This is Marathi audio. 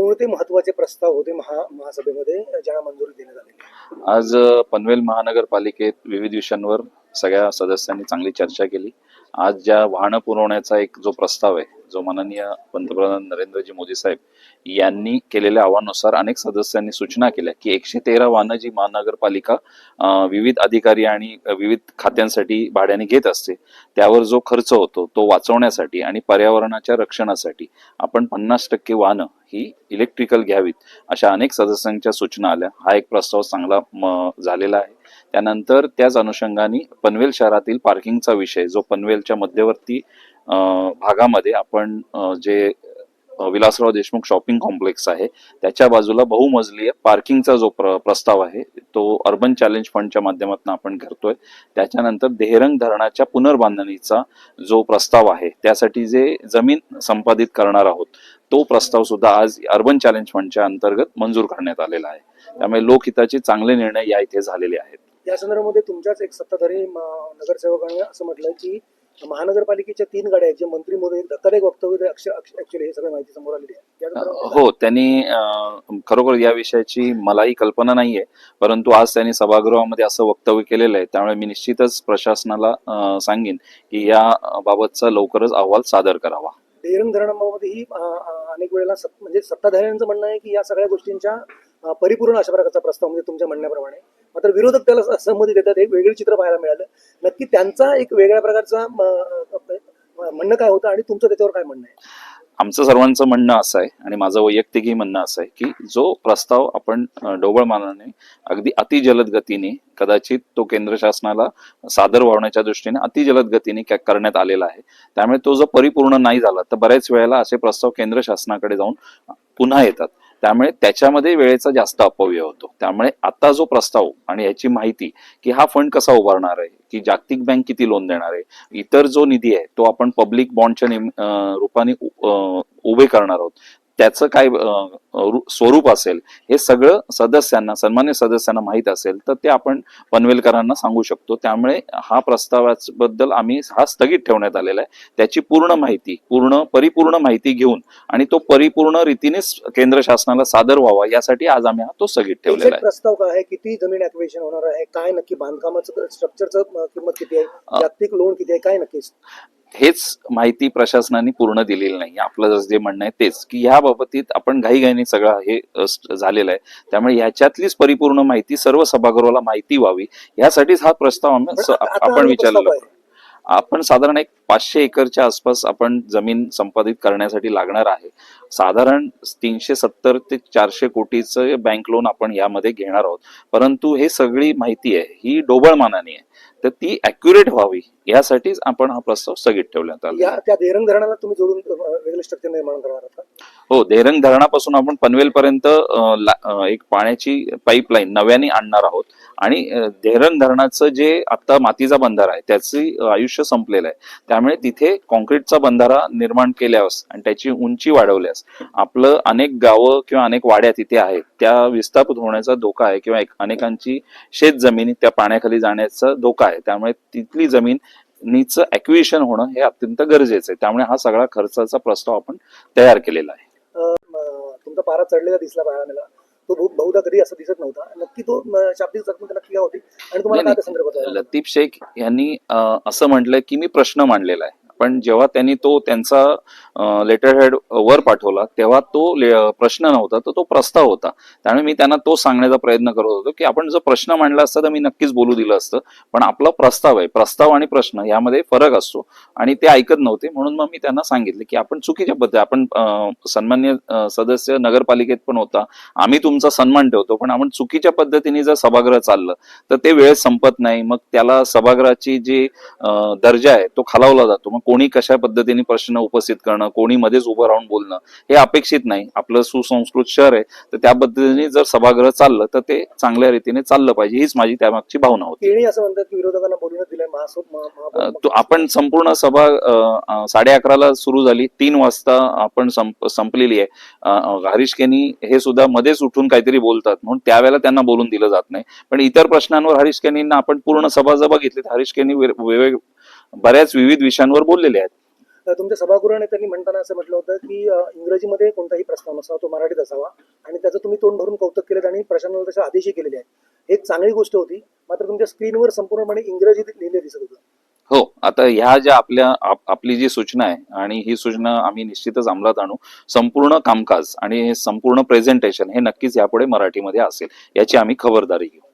कोणते महत्वाचे प्रस्ताव होते महासभेमध्ये ज्यांना मंजुरी देण्यात आली? आज पनवेल महानगरपालिकेत विविध विषयांवर सगळ्या सदस्यांनी चांगली चर्चा केली. आज ज्या वाहन पुरवण्याचा एक जो प्रस्ताव आहे, जो माननीय पंतप्रधान नरेंद्रजी मोदी साहेब यांनी केलेल्या आव्हानानुसार अनेक सदस्यांनी सूचना केल्या की 113 वाहनं जी महानगरपालिका विविध अधिकारी आणि विविध खात्यांसाठी भाड्याने घेत असते, त्यावर जो खर्च होतो तो वाचवण्यासाठी आणि पर्यावरणाच्या रक्षणासाठी आपण 50% वाहनं ही इलेक्ट्रिकल घ्यावीत, अशा अनेक सदस्यांच्या सूचना आल्या. हा एक प्रस्ताव चांगला झालेला आहे. त्यानंतर त्याच अनुषंगाने पनवेल शहरातील पार्किंगचा विषय, जो पनवेलच्या मध्यवर्ती भागामध्ये आपण जे विलासराव देशमुख शॉपिंग कॉम्प्लेक्स आहे त्याच्या बाजूला बहुमजलीय पार्किंगचा जो प्रस्ताव आहे तो अर्बन चॅलेंज फंडच्या माध्यमातून आपण करतोय. त्याच्यानंतर देहरंग धरणाच्या पुनर्बांधणीचा जो प्रस्ताव आहे त्यासाठी जे जमीन संपादित करणार आहोत तो प्रस्ताव सुद्धा आज अर्बन चॅलेंज फंडच्या अंतर्गत मंजूर करण्यात आलेला आहे. त्यामुळे लोकहिताचे चांगले निर्णय या इथे झालेले आहेत. या संदर्भामध्ये तुमच्याच एक सत्ताधारी नगरसेवकांनी असं म्हटलंय की महानगरपालिकेच्या 3 गाड्या आहेत जे मंत्री मोदी धक्कादायक वक्तव्य ऍक्च्युअली हे सगळं माहिती समोर आलेली आहे. हो, त्यांनी खरोखर या विषयाची मलाही कल्पना नाहीये, परंतु आज त्यांनी सभागृहामध्ये असं वक्तव्य केलेलं आहे. त्यामुळे मी निश्चितच प्रशासनाला सांगेन की या बाबतचा लवकरच अहवाल सादर करावा. देहरंग धरणाबाबतही अनेक वेळेला म्हणजे सत्ताधाऱ्यांचं म्हणणं आहे की या सगळ्या गोष्टींच्या परिपूर्ण अशा प्रकारचा प्रस्ताव म्हणजे तुमच्या म्हणण्याप्रमाणे, मात्र विरोधक त्याला असहमती देतात. एक वेगळं चित्र पाहायला मिळालं. नक्की त्यांचा एक वेगळ्या प्रकारचा म्हणणं काय होतं आणि तुमचं त्याच्यावर काय म्हणणं आहे? आमचं सर्वांचं म्हणणं असं आहे आणि माझं वैयक्तिकही म्हणणं असं आहे की जो प्रस्ताव आपण ढोबळमानाने अगदी अतिजलद गतीने, कदाचित तो केंद्र शासनाला सादर व्हावण्याच्या दृष्टीने अतिजलद गतीने करण्यात आलेला आहे. त्यामुळे तो जर परिपूर्ण नाही झाला तर बऱ्याच वेळेला असे प्रस्ताव केंद्र शासनाकडे जाऊन पुन्हा येतात. त्यामुळे त्याच्यामध्ये वेळेचा जास्त अपव्यय होतो. त्यामुळे आता जो प्रस्ताव आणि याची माहिती की हा फंड कसा उभारणार आहे, की जागतिक बँक किती लोन देणार आहे, इतर जो निधी आहे तो आपण पब्लिक बॉन्डच्या रूपाने उभे करणार आहोत, त्याचं काय स्वरूप असेल हे सगळं सदस्यांना, सन्मान्य सदस्यांना माहीत असेल तर ते आपण पनवेलकरांना सांगू शकतो. त्यामुळे हा प्रस्तावाबद्दल आम्ही हा स्थगित ठेवण्यात आलेला आहे. त्याची पूर्ण माहिती, परिपूर्ण माहिती घेऊन आणि तो परिपूर्ण रीतीने केंद्र शासनाला सादर व्हावा यासाठी आज आम्ही तो स्थगित ठेवलेला आहे. प्रस्ताव काय आहे, किती जमीन ऍक्विजिशन होणार आहे, काय नक्की बांधकामाचं स्ट्रक्चरचं किंमत किती आहे, जागतिक लोन किती आहे, काय नक्की हेच माहिती प्रशासनाने पूर्ण दिलेली नाही. आपलं जे म्हणणं आहे तेच की ह्या बाबतीत आपण घाईघाईने सगळं हे झालेलं आहे. त्यामुळे ह्याच्यातलीच परिपूर्ण माहिती सर्व सभागृहाला माहिती व्हावी यासाठीच हा प्रस्ताव आपण विचारलेला. आपण साधारण एक 500 एकरच्या आसपास आपण जमीन संपादित करण्यासाठी लागणार आहे. साधारण 370 ते 400 कोटीचं बँक लोन आपण यामध्ये घेणार आहोत. परंतु हे सगळी माहिती आहे ही ढोबळमानाने आहे, तर ती अॅक्युरेट व्हावी यासाठीच आपण हा प्रस्ताव स्थगित ठेवण्यात आला. त्या देहरंग धरणाला तुम्ही जोडून वेगळं स्ट्रक्चर निर्माण करणार आहात? हो, देहरंग धरणापासून आपण पनवेल पर्यंत एक पाण्याची पाईपलाईन नव्याने आणणार आहोत आणि देहरंग धरणाचं जे आता मातीचा बंधारा आहे त्याचे आयुष्य संपलेलं आहे. त्यामुळे तिथे कॉन्क्रीटचा बंधारा निर्माण केल्यास आणि त्याची उंची वाढवल्यास आपलं अनेक गावं किंवा अनेक वाड्या तिथे आहेत त्या विस्थापित होण्याचा धोका आहे किंवा अनेकांची शेत जमिनी त्या पाण्याखाली जाण्याचा धोका आहे. त्यामुळे तिथली जमिनीचं ॲक्विजिशन होणं हे अत्यंत गरजेचं आहे. त्यामुळे हा सगळा खर्चाचा प्रस्ताव आपण तयार केलेला आहे. तुमचा पारा चढलेला दिसला पाहायला, तो बहुधा कधी असं दिसत नव्हता. नक्की तो शाब्दिक जखमी नक्की काय होती आणि तुम्हाला काय संदर्भात? लतीफ शेख यांनी असं म्हटलंय की मी प्रश्न मांडलेला आहे, पण जेव्हा त्यांनी तो त्यांचा लेटर हेड वर पाठवला तेव्हा तो प्रश्न नव्हता, तर तो प्रस्ताव होता. त्यामुळे मी त्यांना तो सांगण्याचा प्रयत्न करत होतो की आपण जर प्रश्न मांडला असता तर मी नक्कीच बोलू दिलं असतं, पण आपला प्रस्ताव आहे, प्रस्ताव आणि प्रश्न यामध्ये फरक असतो आणि ते ऐकत नव्हते. म्हणून मग मी त्यांना सांगितले की आपण चुकीच्या पद्धती, आपण सन्मान्य सदस्य नगरपालिकेत पण होता, आम्ही तुमचा सन्मान ठेवतो, पण आपण चुकीच्या पद्धतीने जर सभागृह चाललं तर ते वेळेत संपत नाही. मग त्याला सभागृहाची जी दर्जा आहे तो खालावला जातो. मग कोणी कशा पद्धतीने प्रश्न उपस्थित करणं, कोणी मध्येच उभं राहून बोलणं हे अपेक्षित नाही. आपलं सुसंस्कृत शहर आहे, तर त्या पद्धतीने जर सभागृह चाललं तर ते चांगल्या रीतीने चाललं पाहिजे, हीच माझी त्यामागची भावना होती. असं म्हणतात की विरोधकांना बोलूनच दिलंय. आपण संपूर्ण सभा 11:30ला सुरू झाली, 3 वाजता आपण संपलेली आहे. हरीश केनी हे सुद्धा मध्येच उठून काहीतरी बोलतात म्हणून त्यावेळेला त्यांना बोलून दिलं जात नाही. पण इतर प्रश्नांवर हरीश केनींना आपण पूर्ण सभा जर बघितली तर हरीश केनी बऱ्याच विविध विषयांवर बोललेले आहेत. तुमच्या सभागृहाने त्यांनी म्हणताना असं म्हटलं होतं की इंग्रजीमध्ये कोणताही प्रस्ताव नसावा, तो मराठीत असावा, आणि त्याचं तुम्ही तोंड भरून कौतुक केलं आणि प्रशासनाला तसे आदेशही केलेले आहेत. एक चांगली गोष्ट होती. मात्र तुमच्या स्क्रीनवर संपूर्णपणे इंग्रजीत लिहिले दिसत होतं. हो, आता ह्या ज्या आपली जी सूचना आहे आणि ही सूचना आम्ही निश्चितच अंमलात आणू. संपूर्ण कामकाज आणि संपूर्ण प्रेझेंटेशन हे नक्कीच यापुढे मराठीमध्ये असेल, याची आम्ही खबरदारी घेऊ.